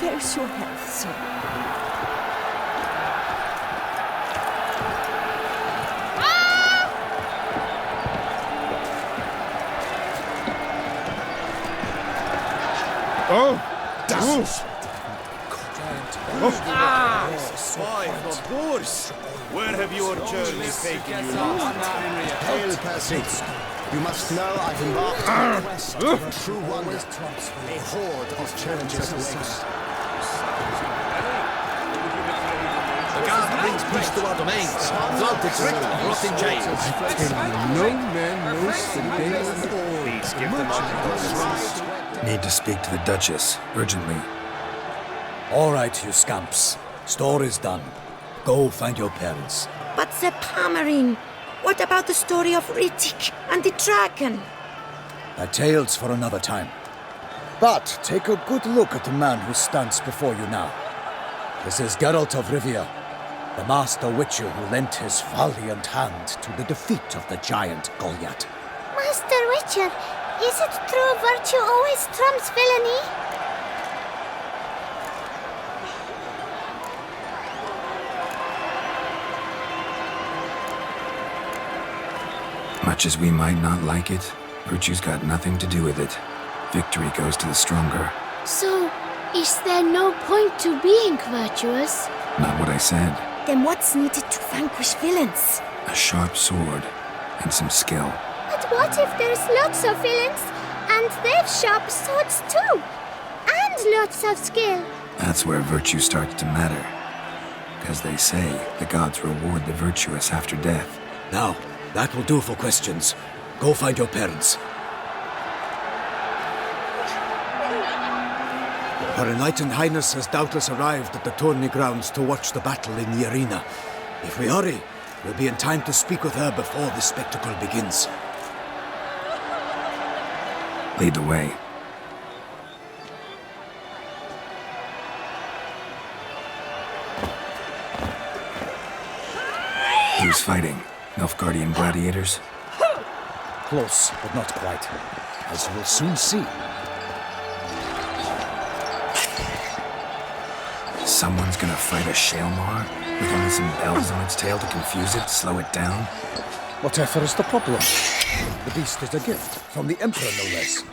There's your health, sir. Oh! Damn! Of course! Where have your journey taken you last? Hail, peasants! You must know I've embarked on a quest for a true wonder. A horde of challengers awaits. The guard brings peace to our domains. Planted to rule, brought in chains. No man knows the day of the Please give them up. Need to speak to the Duchess, urgently. All right, you scamps. Store is done. Go find your parents. But the Palmerine, what about the story of Riddick and the dragon? A tale's for another time. But take a good look at the man who stands before you now. This is Geralt of Rivia, the master witcher who lent his valiant hand to the defeat of the giant Goliath. Master Witcher, is it true virtue always trumps villainy? Much as we might not like it, virtue's got nothing to do with it. Victory goes to the stronger. So, is there no point to being virtuous? Not what I said. Then what's needed to vanquish villains? A sharp sword and some skill. But what if there's lots of villains and they've sharp swords too? And lots of skill? That's where virtue starts to matter. Because they say the gods reward the virtuous after death. Now, that will do for questions. Go find your parents. Her Enlightened Highness has doubtless arrived at the tourney grounds to watch the battle in the arena. If we hurry, we'll be in time to speak with her before the spectacle begins. Lead the way. Who's fighting? Nilfgaardian gladiators? Close, but not quite. As you will soon see. Someone's gonna fight a Shaelmar with only some bells on its tail to confuse it, slow it down? Whatever is the problem? The beast is a gift from the Emperor, no less.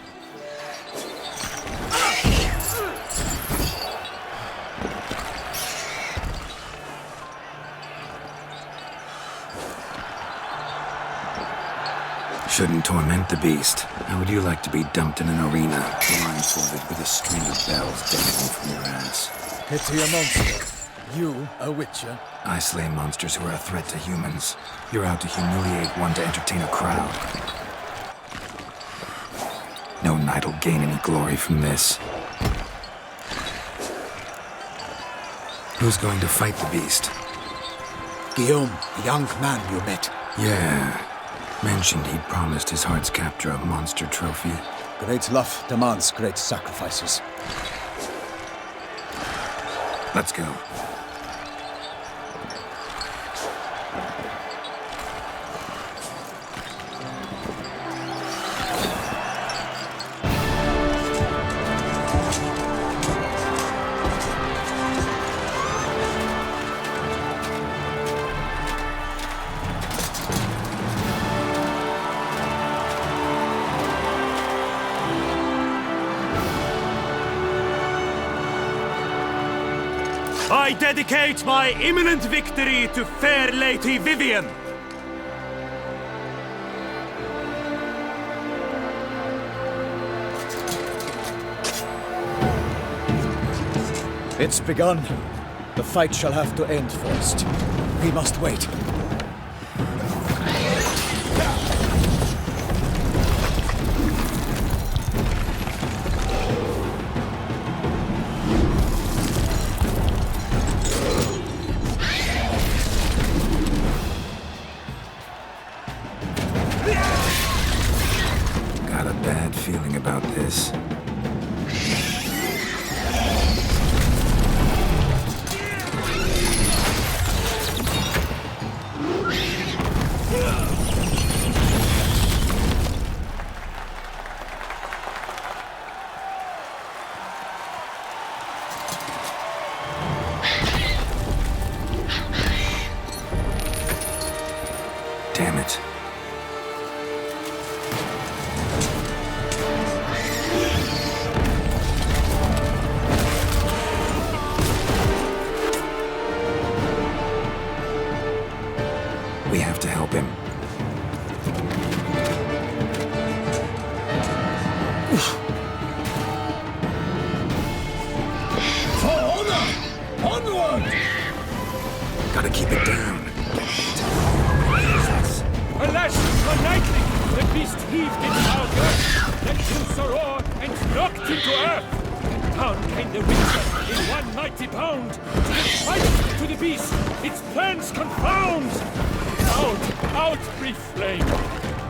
Shouldn't torment the beast. How would you like to be dumped in an arena, blindfolded with a string of bells dangling from your ass? Pity a monster. You, a witcher? I slay monsters who are a threat to humans. You're out to humiliate one to entertain a crowd. No knight will gain any glory from this. Who's going to fight the beast? Guillaume, the young man you met. Yeah. Mentioned he'd promised his heart's captor a monster trophy. Great love demands great sacrifices. Let's go. I dedicate my imminent victory to fair Lady Vivienne. It's begun. The fight shall have to end first. We must wait. Got a bad feeling about this. Damn it. We have to help him. For honor! Onward! Gotta keep it down. Alas, for nightly, the beast heaved its foul girth, then loose a roar and knocked him to earth. Down came the Witcher in one mighty bound, to give fight to the beast, its plans confound. Out breathed flame,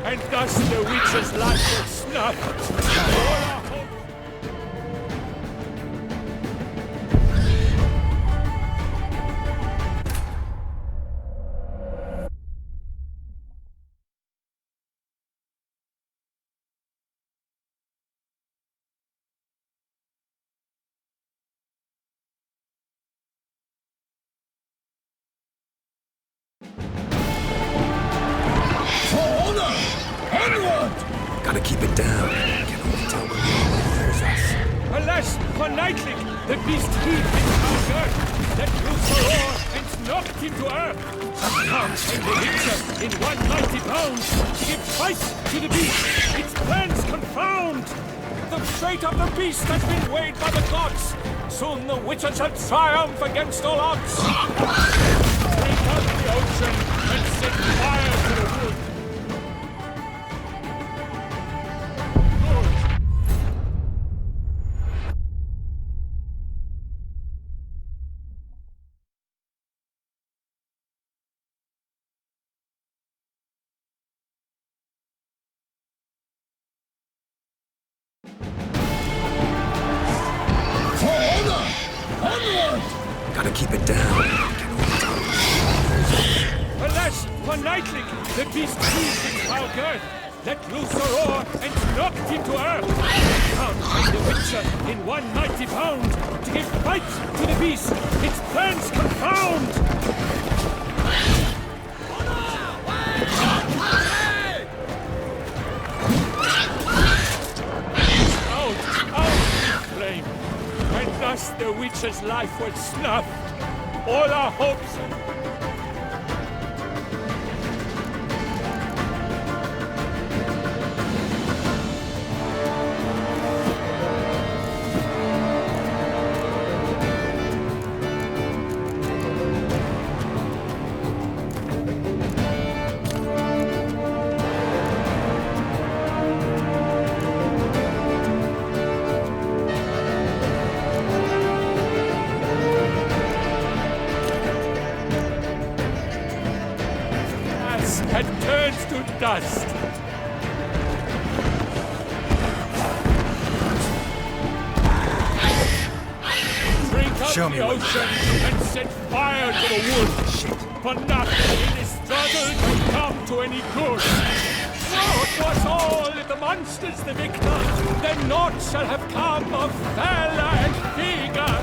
and thus the Witcher's life was snuffed. All our hope Gotta keep it down. Can only tell when there's us. Alas, for nightly, the beast heaved its foul girth, let loose a roar and knocked him to earth. Down came the Witcher in one mighty bound, to give fight to the beast, its plans confound. The fate of the beast has been weighed by the gods. Soon the Witcher shall triumph against all odds. Drink out the ocean and set fire to the wood. Gotta keep it down. Alas, for nightly, the beast heaved its foul girth, let loose a roar and knocked him to earth. Down came the Witcher in one mighty bound, to give fight to the beast, its plans confound. Out, flame, and thus the Witcher's life was snuffed. All our hopes. Had turned to dust. Drink up the ocean and set fire to the wood. For nothing in this struggle can come to any good. So it was all if the monster's the victor, then naught shall have come of valor and vigor.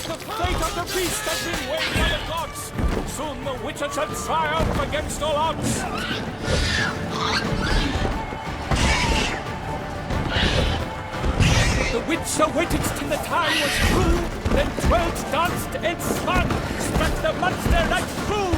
The fate of the beast has been weighed by the gods. Soon the Witcher shall triumph against all odds. The Witcher waited till the time was through, then twirled, danced, and spun, struck the monster like fool.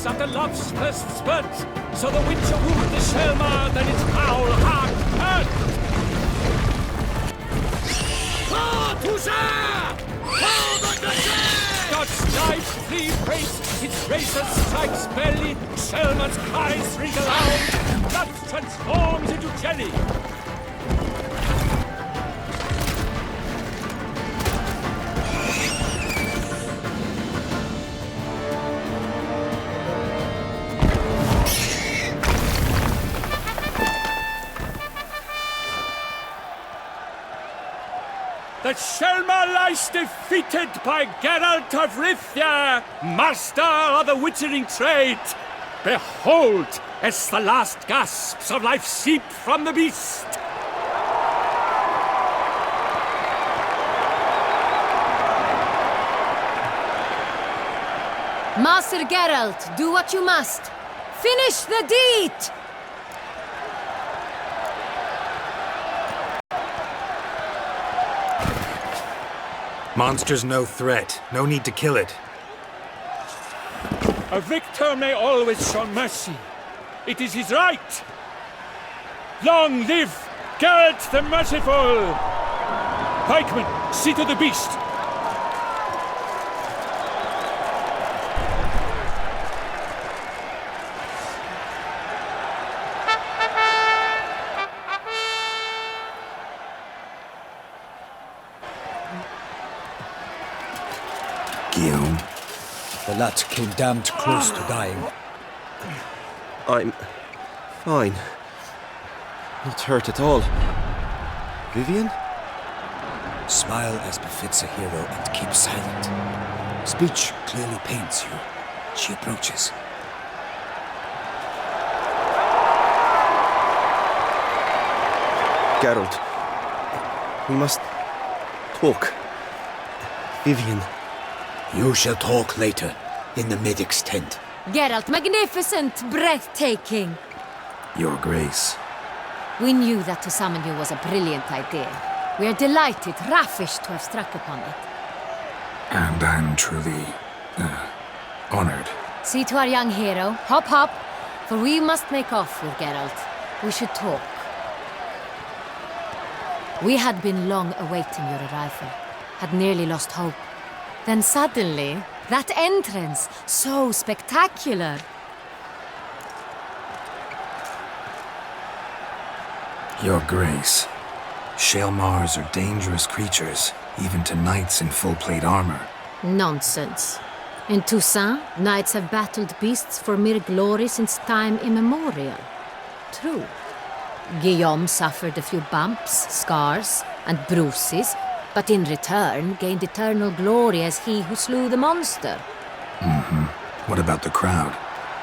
After love's first spurt, so the Witcher wooed the Selma, then its foul heart hurt. Life three breaks, his razor strikes belly, Selma's cries ring aloud, blood transforms into jelly. The Selma lies defeated by Geralt of Rivia, master of the witchering trade. Behold, as the last gasps of life seep from the beast. Master Geralt, do what you must. Finish the deed! Monster's no threat. No need to kill it. A victor may always show mercy. It is his right. Long live Geralt the Merciful! Pikeman, see to the beast. Guillaume. The lad came damned close to dying. I'm fine. Not hurt at all. Vivian? Smile as befits a hero and keep silent. Speech clearly pains you. She approaches. Geralt. We must talk. Vivian. You shall talk later, in the medic's tent. Geralt, magnificent, breathtaking. Your Grace. We knew that to summon you was a brilliant idea. We are delighted, ravished to have struck upon it. And I'm truly, honored. See to our young hero. Hop, hop. For we must make off with Geralt. We should talk. We had been long awaiting your arrival. Had nearly lost hope. Then suddenly, that entrance, so spectacular. Your Grace. Shaelmars are dangerous creatures, even to knights in full plate armor. Nonsense. In Toussaint, knights have battled beasts for mere glory since time immemorial. True. Guillaume suffered a few bumps, scars, and bruises, but in return gained eternal glory as he who slew the monster. What about the crowd?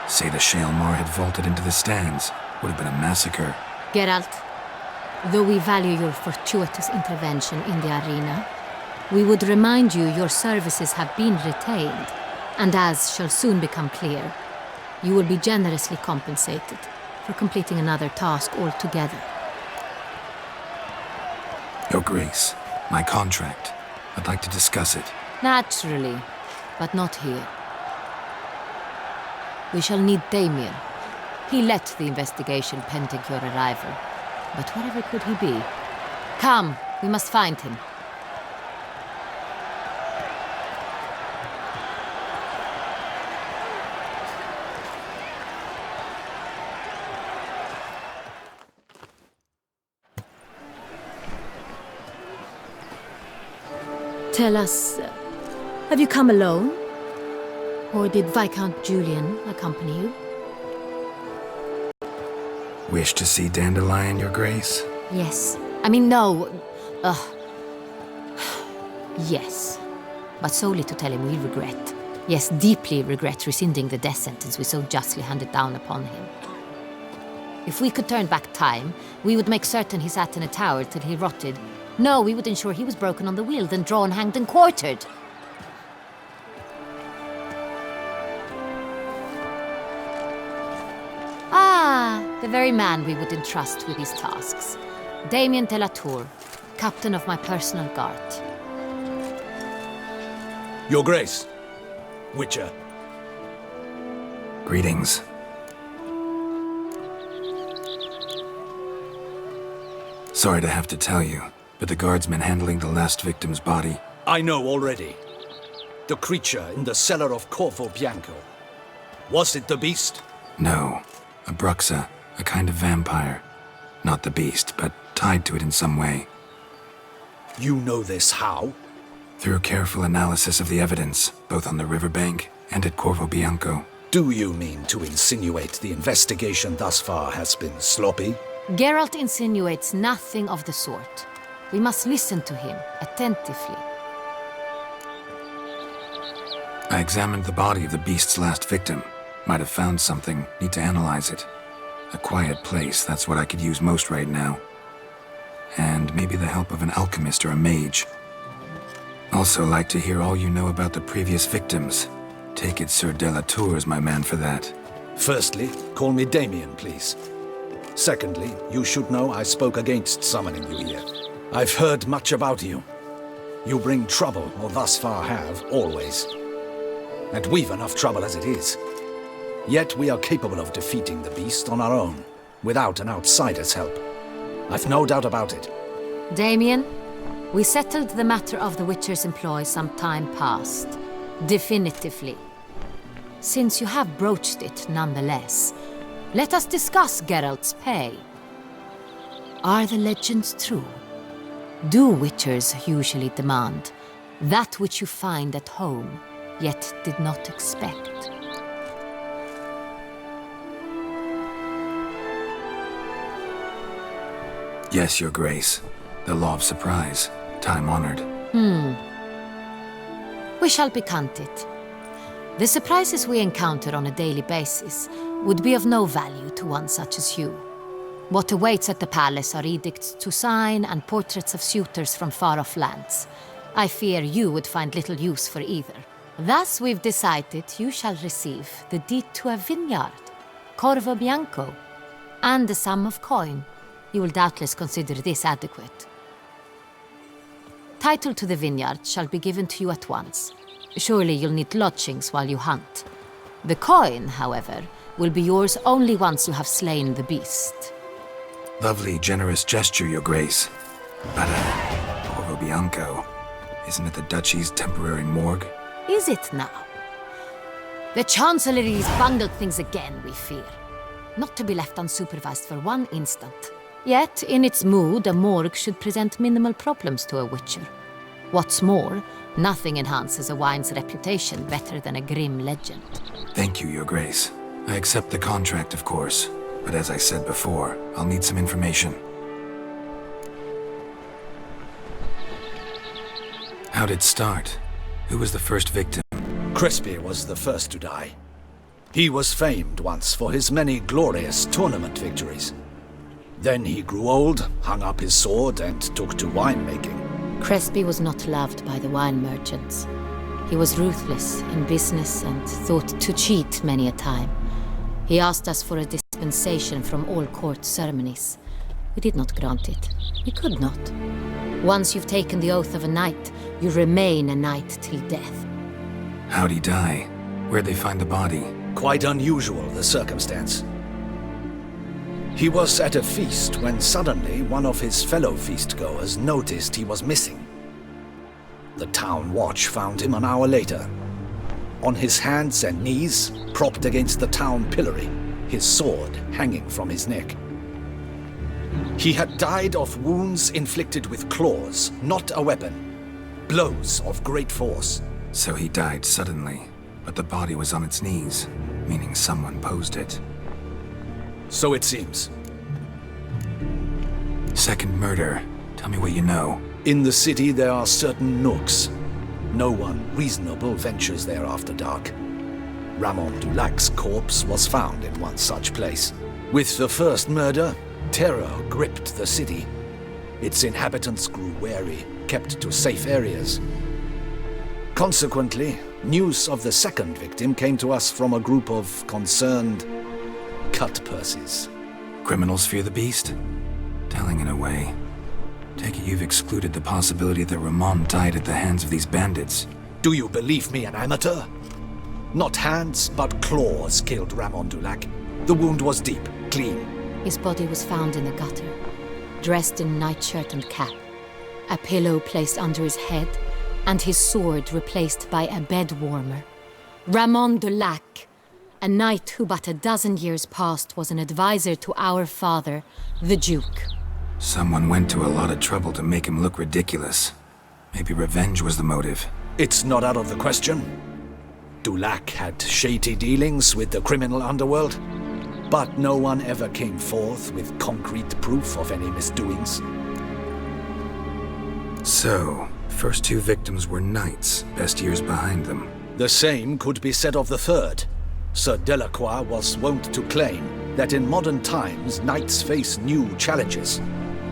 Say the Shaelmar had vaulted into the stands. Would have been a massacre. Geralt, though we value your fortuitous intervention in the arena, we would remind you your services have been retained, and as shall soon become clear, you will be generously compensated for completing another task altogether. Your Grace, my contract. I'd like to discuss it. Naturally, but not here. We shall need Damien. He led the investigation pending your arrival. But whatever could he be? Come, we must find him. Tell us, have you come alone? Or did Viscount Julian accompany you? Wish to see Dandelion, Your Grace? Yes. I mean, no. Yes. But solely to tell him we regret. Yes, deeply regret rescinding the death sentence we so justly handed down upon him. If we could turn back time, we would make certain he sat in a tower till he rotted. No, we would ensure he was broken on the wheel, then drawn, hanged, and quartered. Ah, the very man we would entrust with these tasks. Damien de la Tour, captain of my personal guard. Your Grace. Witcher. Greetings. Sorry to have to tell you, but the guardsman handling the last victim's body... I know already. The creature in the cellar of Corvo Bianco. Was it the beast? No. A Bruxa, a kind of vampire. Not the beast, but tied to it in some way. You know this how? Through careful analysis of the evidence, both on the riverbank and at Corvo Bianco. Do you mean to insinuate the investigation thus far has been sloppy? Geralt insinuates nothing of the sort. We must listen to him attentively. I examined the body of the beast's last victim. Might have found something, need to analyze it. A quiet place, that's what I could use most right now. And maybe the help of an alchemist or a mage. Also like to hear all you know about the previous victims. Take it Sir Delatour is my man for that. Firstly, call me Damien, please. Secondly, you should know I spoke against summoning you here. I've heard much about you. You bring trouble, or thus far have, always. And we've enough trouble as it is. Yet we are capable of defeating the beast on our own, without an outsider's help. I've no doubt about it. Damien, we settled the matter of the Witcher's employ some time past. Definitively. Since you have broached it nonetheless, let us discuss Geralt's pay. Are the legends true? Do Witchers usually demand that which you find at home, yet did not expect? Yes, Your Grace. The law of surprise. Time-honored. We shall be candid. The surprises we encounter on a daily basis would be of no value to one such as you. What awaits at the palace are edicts to sign and portraits of suitors from far-off lands. I fear you would find little use for either. Thus we've decided you shall receive the deed to a vineyard, Corvo Bianco, and a sum of coin. You will doubtless consider this adequate. Title to the vineyard shall be given to you at once. Surely you'll need lodgings while you hunt. The coin, however, will be yours only once you have slain the beast. Lovely, generous gesture, Your Grace. But, Corvo Bianco, isn't it the Duchy's temporary morgue? Is it now? The Chancellery's bungled things again, we fear. Not to be left unsupervised for one instant. Yet, in its mood, a morgue should present minimal problems to a Witcher. What's more, nothing enhances a wine's reputation better than a grim legend. Thank you, Your Grace. I accept the contract, of course. But as I said before, I'll need some information. How'd it start? Who was the first victim? Crespi was the first to die. He was famed once for his many glorious tournament victories. Then he grew old, hung up his sword, and took to winemaking. Crespi was not loved by the wine merchants. He was ruthless in business and thought to cheat many a time. He asked us for a dispensation from all court ceremonies. We did not grant it. We could not. Once you've taken the oath of a knight, you remain a knight till death. How'd he die? Where'd they find the body? Quite unusual, the circumstance. He was at a feast when suddenly one of his fellow feastgoers noticed he was missing. The town watch found him an hour later. On his hands and knees, propped against the town pillory, his sword hanging from his neck. He had died of wounds inflicted with claws, not a weapon. Blows of great force. So he died suddenly, but the body was on its knees, meaning someone posed it. So it seems. Second murder. Tell me what you know. In the city there are certain nooks. No one reasonable ventures there after dark. Ramon Dulac's corpse was found in one such place. With the first murder, terror gripped the city. Its inhabitants grew wary, kept to safe areas. Consequently, news of the second victim came to us from a group of concerned cut-purses. Criminals fear the beast? Telling in a way. Take it you've excluded the possibility that Ramon died at the hands of these bandits. Do you believe me an amateur? Not hands, but claws killed Ramon Dulac. The wound was deep, clean. His body was found in the gutter, dressed in nightshirt and cap. A pillow placed under his head, and his sword replaced by a bed warmer. Ramon de Lac, a knight who but a dozen years past was an advisor to our father, the Duke. Someone went to a lot of trouble to make him look ridiculous. Maybe revenge was the motive. It's not out of the question. Dulac had shady dealings with the criminal underworld, but no one ever came forth with concrete proof of any misdoings. So, first two victims were knights, best years behind them. The same could be said of the third. Sir Delacroix was wont to claim that in modern times knights face new challenges,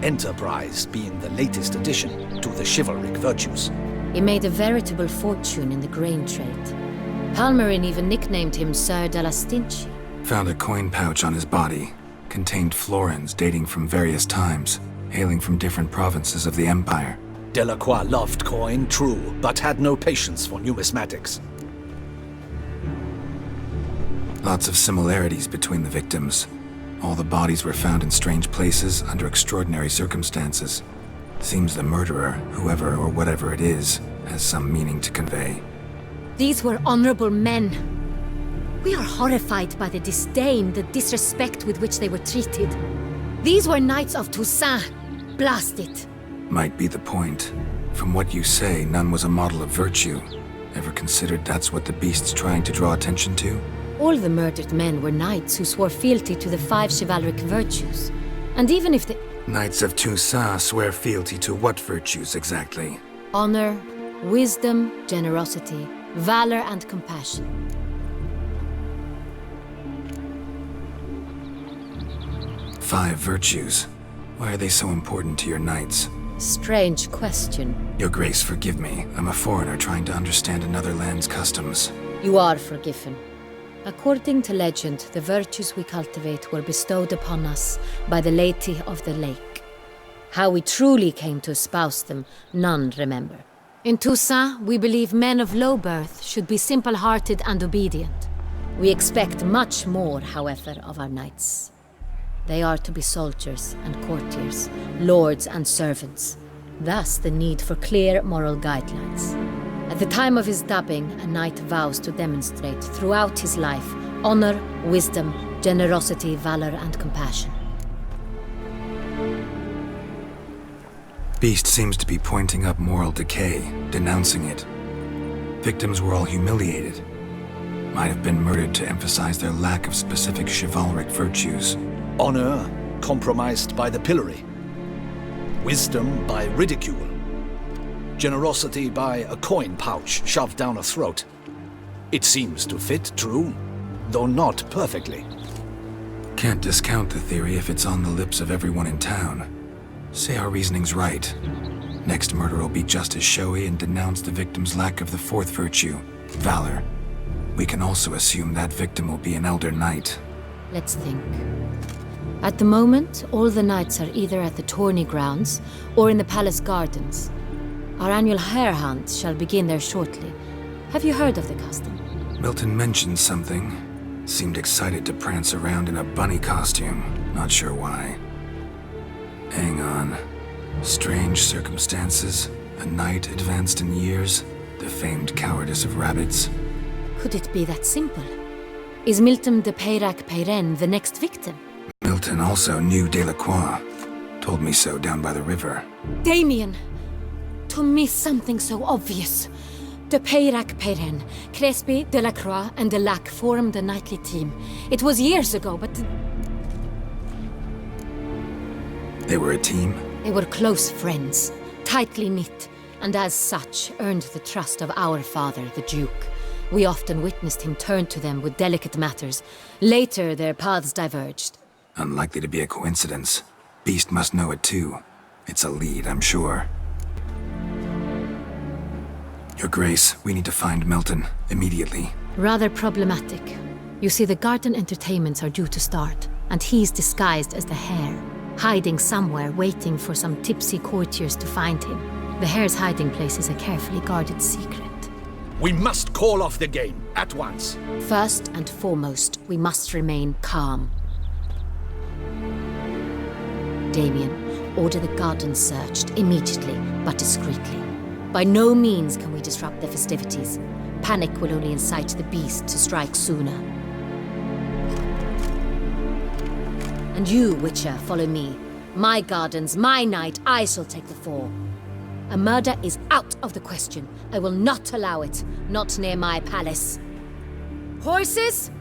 enterprise being the latest addition to the chivalric virtues. He made a veritable fortune in the grain trade. Palmerin even nicknamed him Sir de la Stinchi. Found a coin pouch on his body. Contained florins dating from various times, hailing from different provinces of the Empire. Delacroix loved coin, true, but had no patience for numismatics. Lots of similarities between the victims. All the bodies were found in strange places under extraordinary circumstances. Seems the murderer, whoever or whatever it is, has some meaning to convey. These were honorable men. We are horrified by the disdain, the disrespect with which they were treated. These were knights of Toussaint. Blast it. Might be the point. From what you say, none was a model of virtue. Ever considered that's what the beast's trying to draw attention to? All the murdered men were knights who swore fealty to the 5 chivalric virtues. And even if the Knights of Toussaint swear fealty to what virtues exactly? honor, wisdom, generosity, valor, and compassion. Five virtues. Why are they so important to your knights? Strange question. Your Grace, forgive me. I'm a foreigner trying to understand another land's customs. You are forgiven. According to legend, the virtues we cultivate were bestowed upon us by the Lady of the Lake. How we truly came to espouse them, none remember. In Toussaint, we believe men of low birth should be simple-hearted and obedient. We expect much more, however, of our knights. They are to be soldiers and courtiers, lords and servants. Thus the need for clear moral guidelines. At the time of his dubbing, a knight vows to demonstrate throughout his life honor, wisdom, generosity, valor, and compassion. Beast seems to be pointing up moral decay, denouncing it. Victims were all humiliated. Might have been murdered to emphasize their lack of specific chivalric virtues. Honor compromised by the pillory. Wisdom by ridicule. Generosity by a coin pouch shoved down a throat. It seems to fit, true, though not perfectly. Can't discount the theory if it's on the lips of everyone in town. Say our reasoning's right. Next murder will be just as showy and denounce the victim's lack of the fourth virtue, valor. We can also assume that victim will be an elder knight. Let's think. At the moment, all the knights are either at the tourney grounds or in the palace gardens. Our annual hare hunt shall begin there shortly. Have you heard of the custom? Milton mentioned something. Seemed excited to prance around in a bunny costume. Not sure why. Hang on. Strange circumstances. A knight advanced in years. The famed cowardice of rabbits. Could it be that simple? Is Milton de Peyrac-Peyren the next victim? Milton also knew Delacroix. Told me so down by the river. Damien! To miss something so obvious. De Peyrac-Peyren, Crespi, Delacroix, and Delac formed a knightly team. It was years ago, but They were a team? they were close friends, tightly knit, and as such earned the trust of our father, the Duke. We often witnessed him turn to them with delicate matters. Later, their paths diverged. Unlikely to be a coincidence. Beast must know it too. It's a lead, I'm sure. Your Grace, we need to find Milton, immediately. Rather problematic. You see, the garden entertainments are due to start, and he's disguised as the hare, hiding somewhere, waiting for some tipsy courtiers to find him. The hare's hiding place is a carefully guarded secret. We must call off the game, at once. First and foremost, we must remain calm. Damien, order the garden searched immediately, but discreetly. By no means can we disrupt the festivities. Panic will only incite the beast to strike sooner. And you, Witcher, follow me. My gardens, my night, I shall take the fall. A murder is out of the question. I will not allow it. Not near my palace. Horses?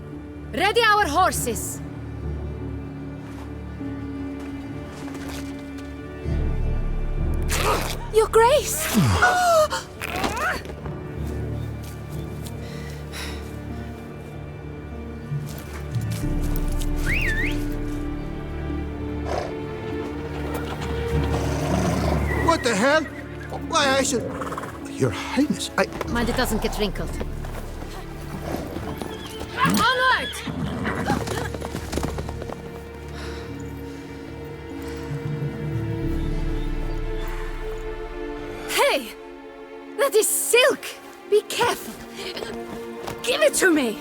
Ready our horses! Your Grace! What the hell? Why, I should... Your Highness, I... Mind it doesn't get wrinkled. Onward! Hey! That is silk! Be careful! Give it to me!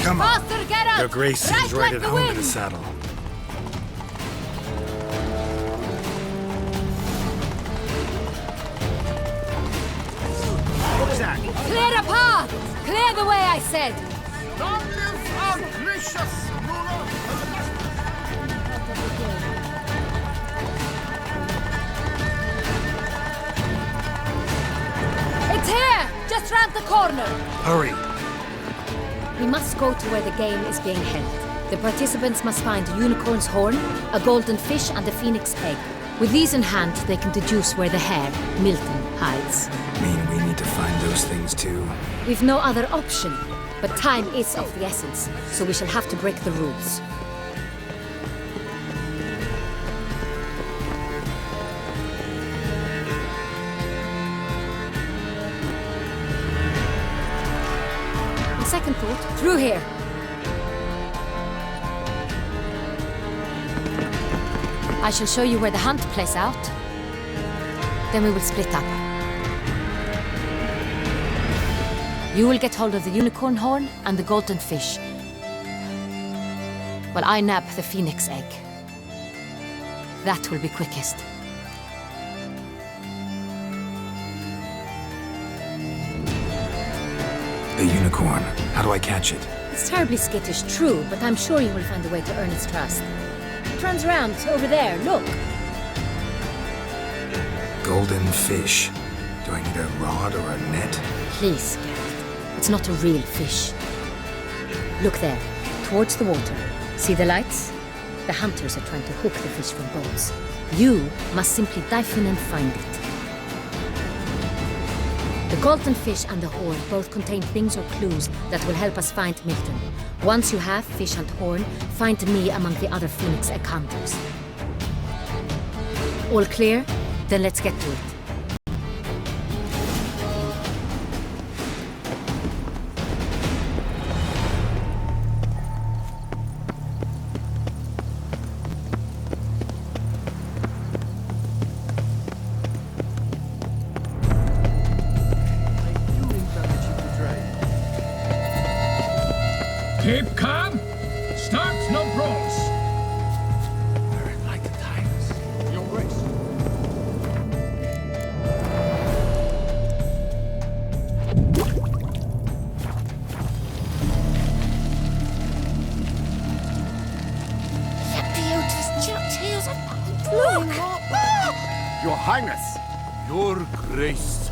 Come on. Faster, get up! Your Grace seems right at home in the saddle. What was that? Clear the path! Clear the way, I said! Long live our gracious ruler! It's here! Just round the corner! Hurry. We must go to where the game is being held. The participants must find a unicorn's horn, a golden fish, and a phoenix egg. With these in hand, they can deduce where the hare, Milton, hides. Mean we need to find those things too? We've no other option, but time is of the essence, so we shall have to break the rules. On second thought, through here. I shall show you where the hunt plays out. Then we will split up. You will get hold of the unicorn horn and the golden fish, while I nab the phoenix egg. That will be quickest. The unicorn. How do I catch it? It's terribly skittish, true, but I'm sure you will find a way to earn its trust. It runs around over there, look. Golden fish. Do I need a rod or a net? Please, Geralt. It's not a real fish. Look there, towards the water. See the lights? The hunters are trying to hook the fish from boats. You must simply dive in and find it. The golden fish and the horn both contain things or clues that will help us find Milton. Once you have fish and horn, find me among the other phoenix egg hunters. All clear? Then let's get to it. Keep calm. Start no brawls. Like the times. Your Grace. Your Highness. Your Grace.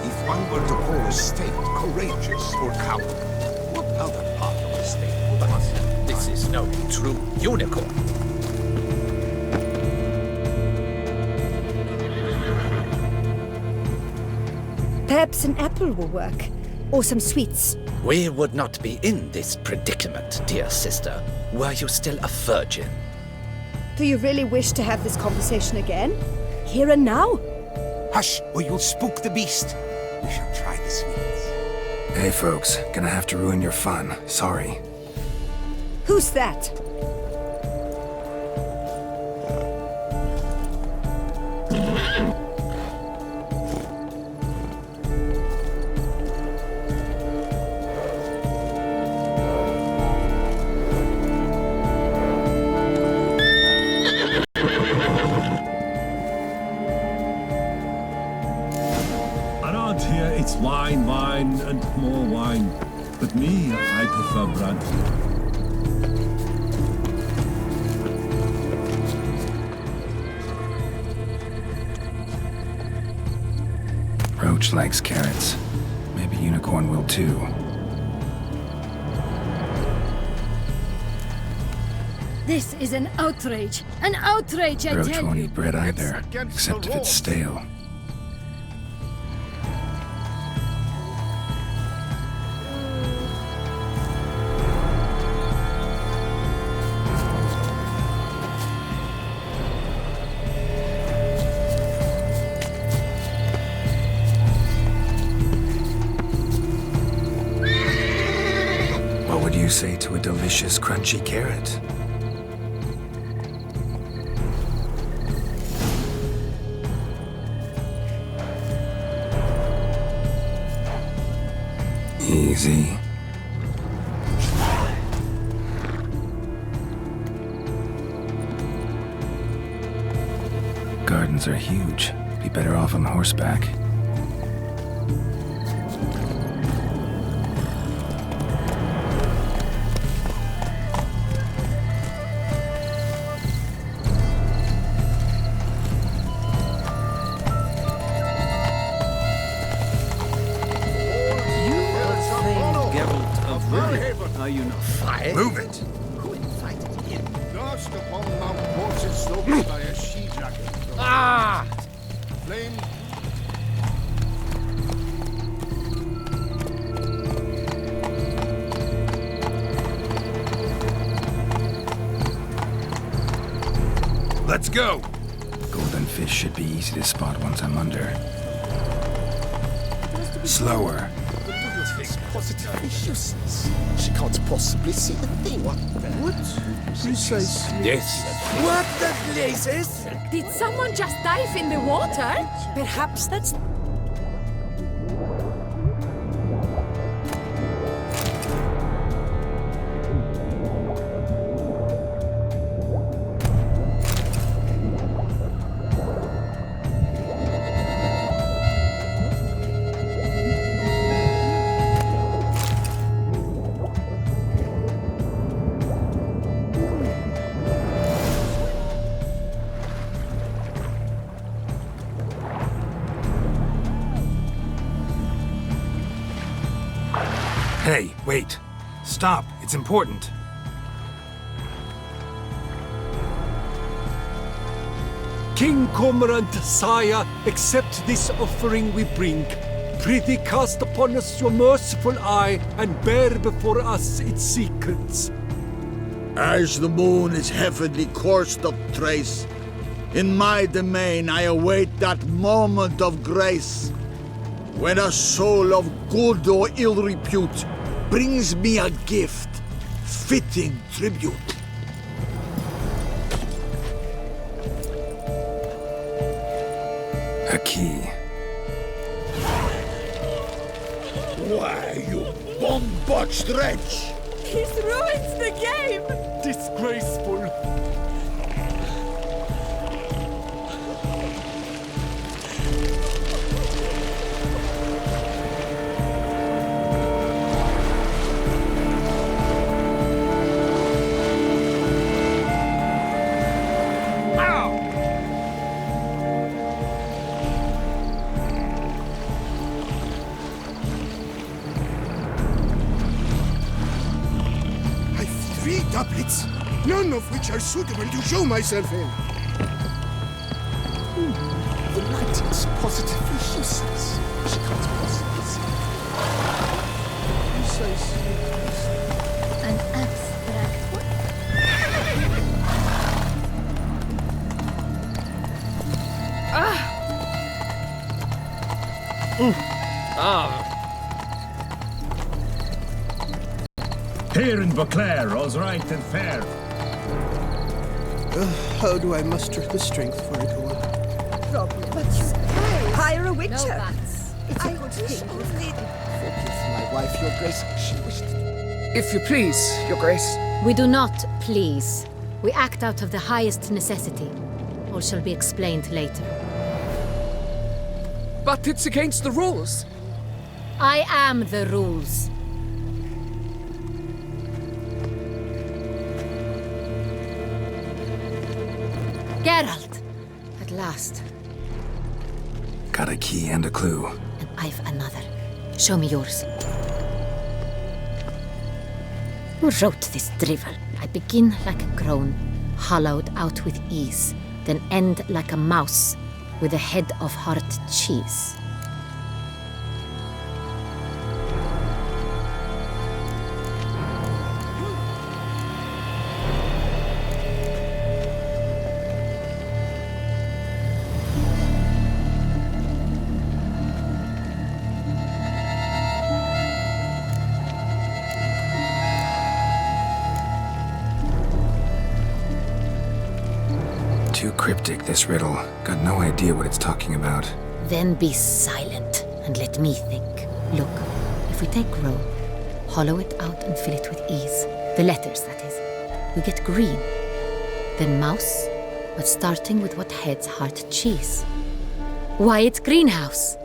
If one were to call a state courageous or coward, what other part of the state would one say? This is no true unicorn. Perhaps an apple will work. Or some sweets. We would not be in this predicament, dear sister, were you still a virgin. Do you really wish to have this conversation again? Here and now? Hush, or you'll spook the beast. We shall try the sweets. Hey folks, gonna have to ruin your fun. Sorry. Who's that? Around here, it's wine, wine, and more wine. But me, I prefer brandy. Roach likes carrots. Maybe Unicorn will too. This is an outrage! An outrage, I Roach tell won't you! eat bread either, against except the if it's laws. stale. What would you say to a delicious, crunchy carrot? Easy. Gardens are huge. Be better off on horseback. Move it! Who invited him? Lost upon Mount Morse's slopes by a she-dragon. Ah! Flame. Let's go! Golden fish should be easy to spot once I'm under. Slower. Positively useless. She can't possibly see a thing. What? Precisely. Yes. What the blazes? Did someone just dive in the water? Perhaps that's... Hey, wait. Stop. It's important. King Cormorant, sire, accept this offering we bring. Prithee cast upon us your merciful eye, and bear before us its secrets. As the moon is heavenly coursed of trace, in my domain I await that moment of grace, when a soul of good or ill repute brings me a gift, fitting tribute. A key. Why, you bomb-botched wretch! This ruins the game! Disgraceful. I've 3 doublets, none of which are suitable to show myself in. The light is positively useless. She can't possibly see. Precisely. An abstract one? Here in Beauclair, all's right and fair. How do I muster the strength for it all? Hire a witcher. No bats. It's a good thing. Forgive my wife, Your Grace. She wished... If you please, Your Grace. We do not please. We act out of the highest necessity. All shall be explained later. But it's against the rules. I am the rules. Geralt! At last. Got a key and a clue. And I've another. Show me yours. Who wrote this drivel? I begin like a crone, hollowed out with ease, then end like a mouse, with a head of hard cheese. Too cryptic, this riddle. Got no idea what it's talking about. Then be silent and let me think. Look, if we take Rome, hollow it out and fill it with ease, the letters, that is, we get green. Then mouse, but starting with what heads heart cheese. Why, it's greenhouse.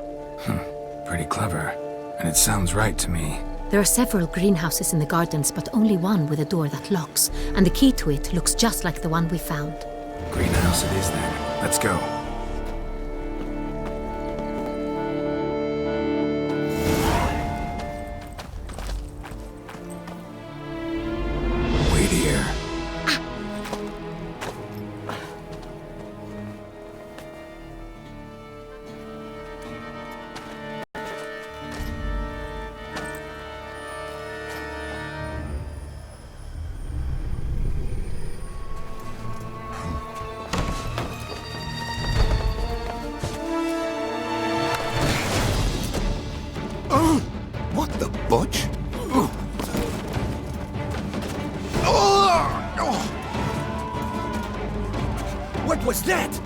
Pretty clever. And it sounds right to me. There are several greenhouses in the gardens, but only one with a door that locks, and the key to it looks just like the one we found. Greenhouse it is then. Let's go. Wait here. What the butch? What was that?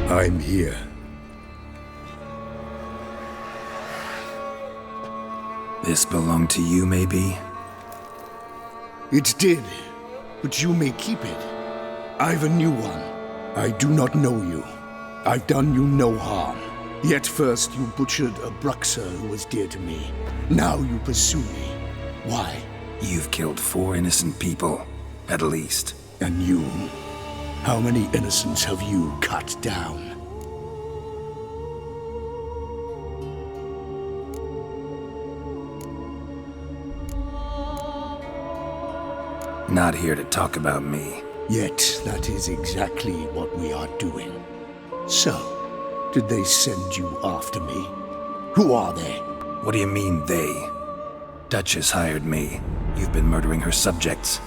I'm here. This belonged to you, maybe? It did, but you may keep it. I've a new one. I do not know you. I've done you no harm. Yet first you butchered a Bruxer who was dear to me. Now you pursue me. Why? You've killed 4 innocent people, at least. And you? How many innocents have you cut down? Not here to talk about me. Yet that is exactly what we are doing. So, did they send you after me? Who are they? What do you mean, they? Duchess hired me. You've been murdering her subjects.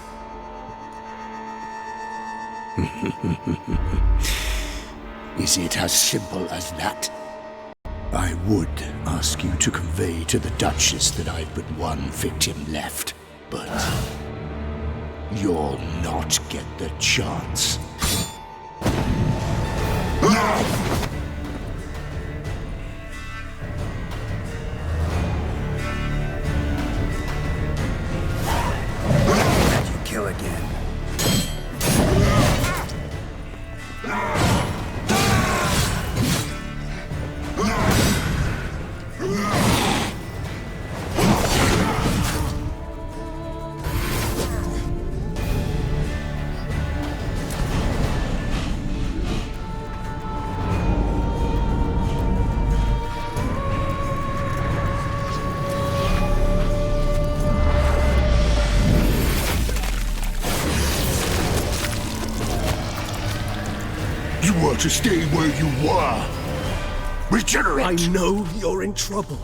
Is it as simple as that? I would ask you to convey to the Duchess that I've but one victim left, but you'll not get the chance. You kill again. You were to stay where you were. Regenerate! I know you're in trouble.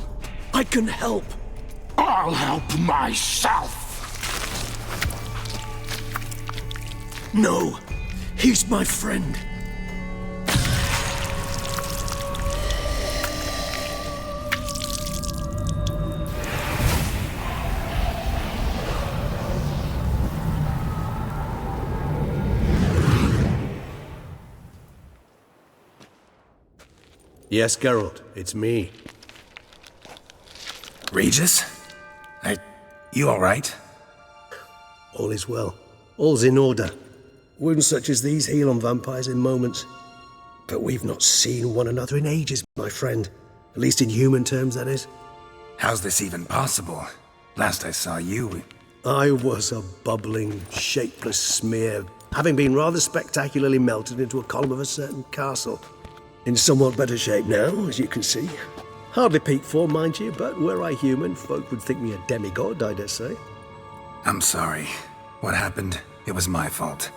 I can help. I'll help myself. No, he's my friend. Yes, Geralt, it's me. Regis? You alright? All is well. All's in order. Wounds such as these heal on vampires in moments. But we've not seen one another in ages, my friend. At least in human terms, that is. How's this even possible? Last I saw you... I was a bubbling, shapeless smear, having been rather spectacularly melted into a column of a certain castle. In somewhat better shape now, as you can see. Hardly peak form, mind you, but were I human, folk would think me a demigod, I dare say. I'm sorry. What happened? It was my fault.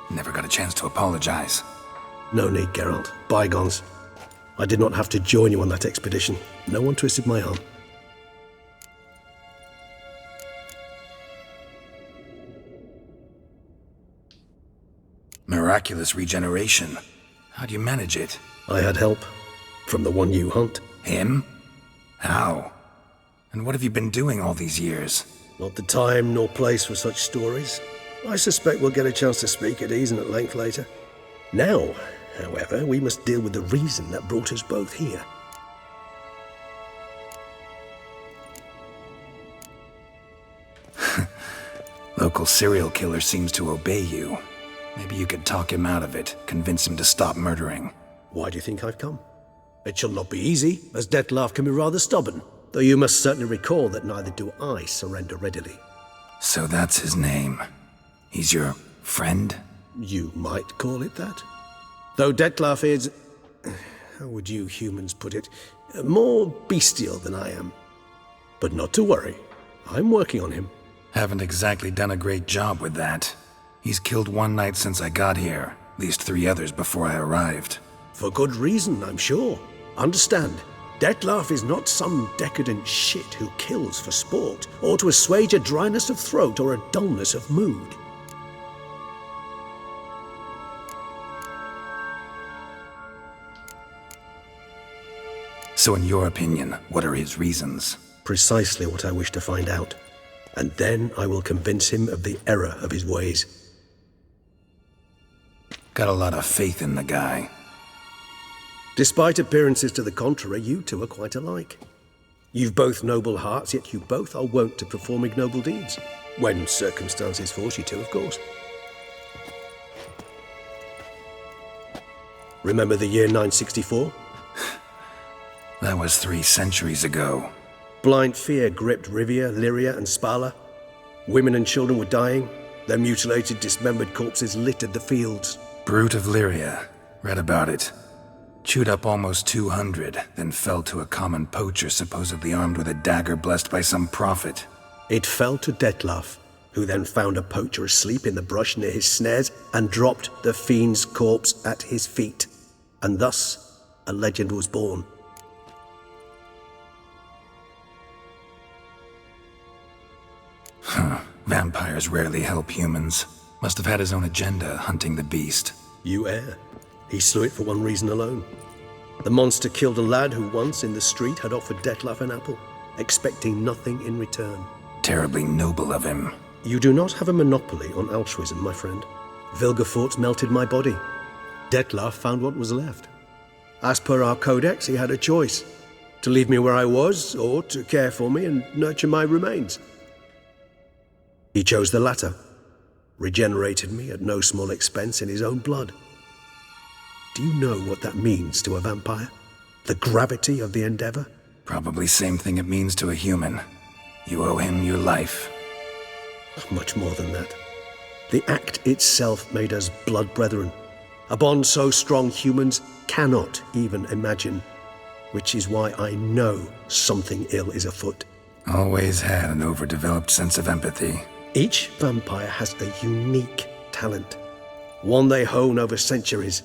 Never got a chance to apologize. No need, Geralt. Bygones. I did not have to join you on that expedition. No one twisted my arm. Miraculous regeneration. How do you manage it? I had help. From the one you hunt. Him? How? And what have you been doing all these years? Not the time nor place for such stories. I suspect we'll get a chance to speak at ease and at length later. Now, however, we must deal with the reason that brought us both here. Local serial killer seems to obey you. Maybe you could talk him out of it, convince him to stop murdering. Why do you think I've come? It shall not be easy, as Dettlaff can be rather stubborn, though you must certainly recall that neither do I surrender readily. So that's his name. He's your friend? You might call it that. Though Dettlaff is, how would you humans put it, more bestial than I am. But not to worry, I'm working on him. Haven't exactly done a great job with that. He's killed one knight since I got here, at least 3 others before I arrived. For good reason, I'm sure. Understand, Dettlaff is not some decadent shit who kills for sport, or to assuage a dryness of throat or a dullness of mood. So in your opinion, what are his reasons? Precisely what I wish to find out. And then I will convince him of the error of his ways. Got a lot of faith in the guy. Despite appearances to the contrary, you two are quite alike. You've both noble hearts, yet you both are wont to perform ignoble deeds. When circumstances force you to, of course. Remember the year 964? That was 3 centuries ago. Blind fear gripped Rivia, Lyria, and Spala. Women and children were dying. Their mutilated, dismembered corpses littered the fields. Brute of Lyria. Read about it. Chewed up almost 200, then fell to a common poacher supposedly armed with a dagger blessed by some prophet. It fell to Dettlaff, who then found a poacher asleep in the brush near his snares and dropped the fiend's corpse at his feet. And thus, a legend was born. Vampires rarely help humans. Must have had his own agenda, hunting the beast. You err. He slew it for one reason alone. The monster killed a lad who once, in the street, had offered Dettlaff an apple, expecting nothing in return. Terribly noble of him. You do not have a monopoly on altruism, my friend. Vilgefortz melted my body. Dettlaff found what was left. As per our codex, he had a choice. To leave me where I was, or to care for me and nurture my remains. He chose the latter. Regenerated me at no small expense in his own blood. Do you know what that means to a vampire? The gravity of the endeavor? Probably same thing it means to a human. You owe him your life. Much more than that. The act itself made us blood brethren. A bond so strong humans cannot even imagine. Which is why I know something ill is afoot. Always had an overdeveloped sense of empathy. Each vampire has a unique talent. One they hone over centuries.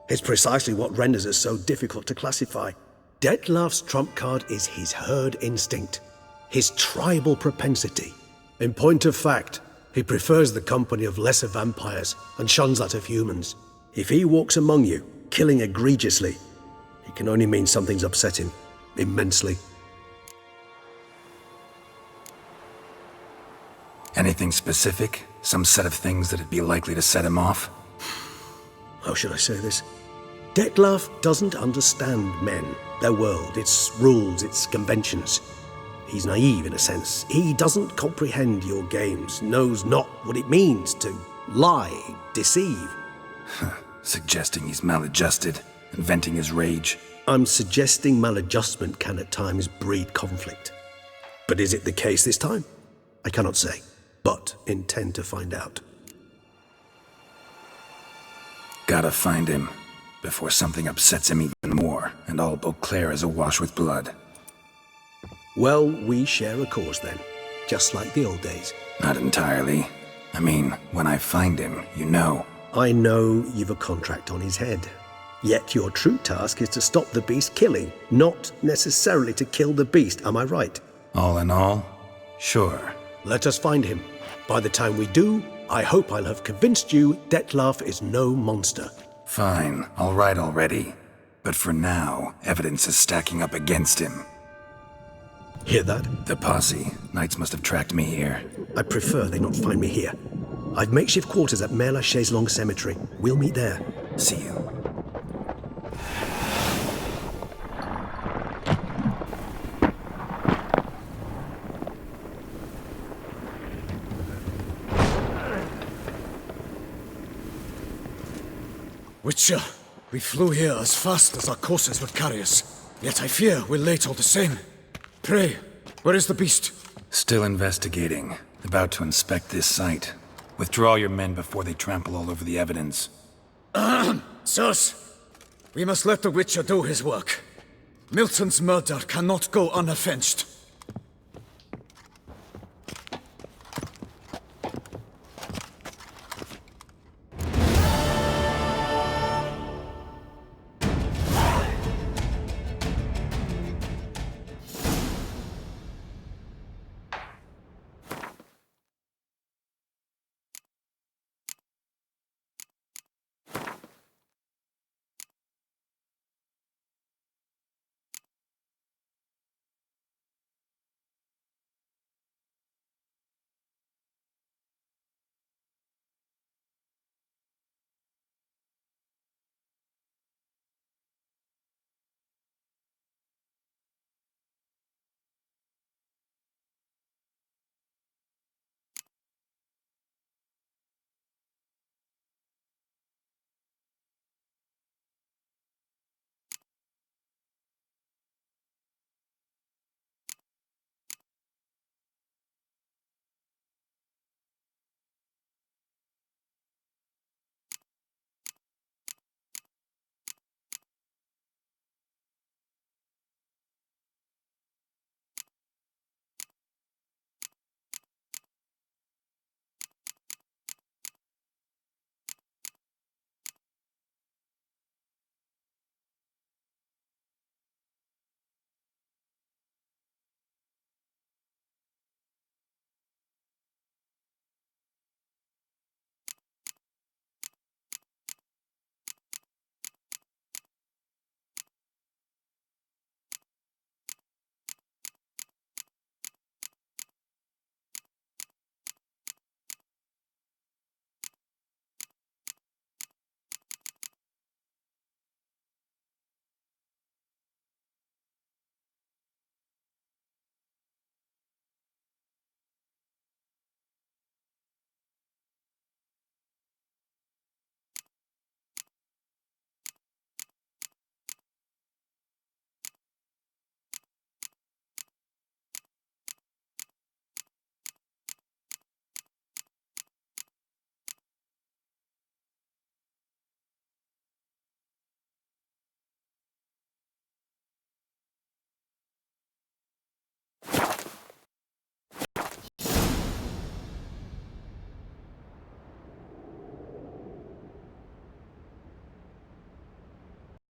It's precisely what renders us so difficult to classify. Dettlaff's trump card is his herd instinct, his tribal propensity. In point of fact, he prefers the company of lesser vampires and shuns that of humans. If he walks among you, killing egregiously, it can only mean something's upset him immensely. Anything specific? Some set of things that'd be likely to set him off? How should I say this? Dettlaff doesn't understand men, their world, its rules, its conventions. He's naive in a sense. He doesn't comprehend your games, knows not what it means to lie, deceive. Suggesting he's maladjusted, and venting his rage. I'm suggesting maladjustment can at times breed conflict. But is it the case this time? I cannot say, but intend to find out. Gotta find him, before something upsets him even more, and all Beauclair is awash with blood. Well, we share a cause then, just like the old days. Not entirely. I mean, when I find him, you know. I know you've a contract on his head. Yet your true task is to stop the beast killing, not necessarily to kill the beast, am I right? All in all, sure. Let us find him. By the time we do, I hope I'll have convinced you Dettlaff is no monster. Fine, all right already. But for now, evidence is stacking up against him. Hear that? The posse. Knights must have tracked me here. I prefer they not find me here. I've makeshift quarters at Mère la Chaise-Longue Cemetery. We'll meet there. See you. Witcher, we flew here as fast as our courses would carry us. Yet I fear we're late all the same. Pray, where is the beast? Still investigating. About to inspect this site. Withdraw your men before they trample all over the evidence. Sirs, we must let the Witcher do his work. Milton's murder cannot go unavenged.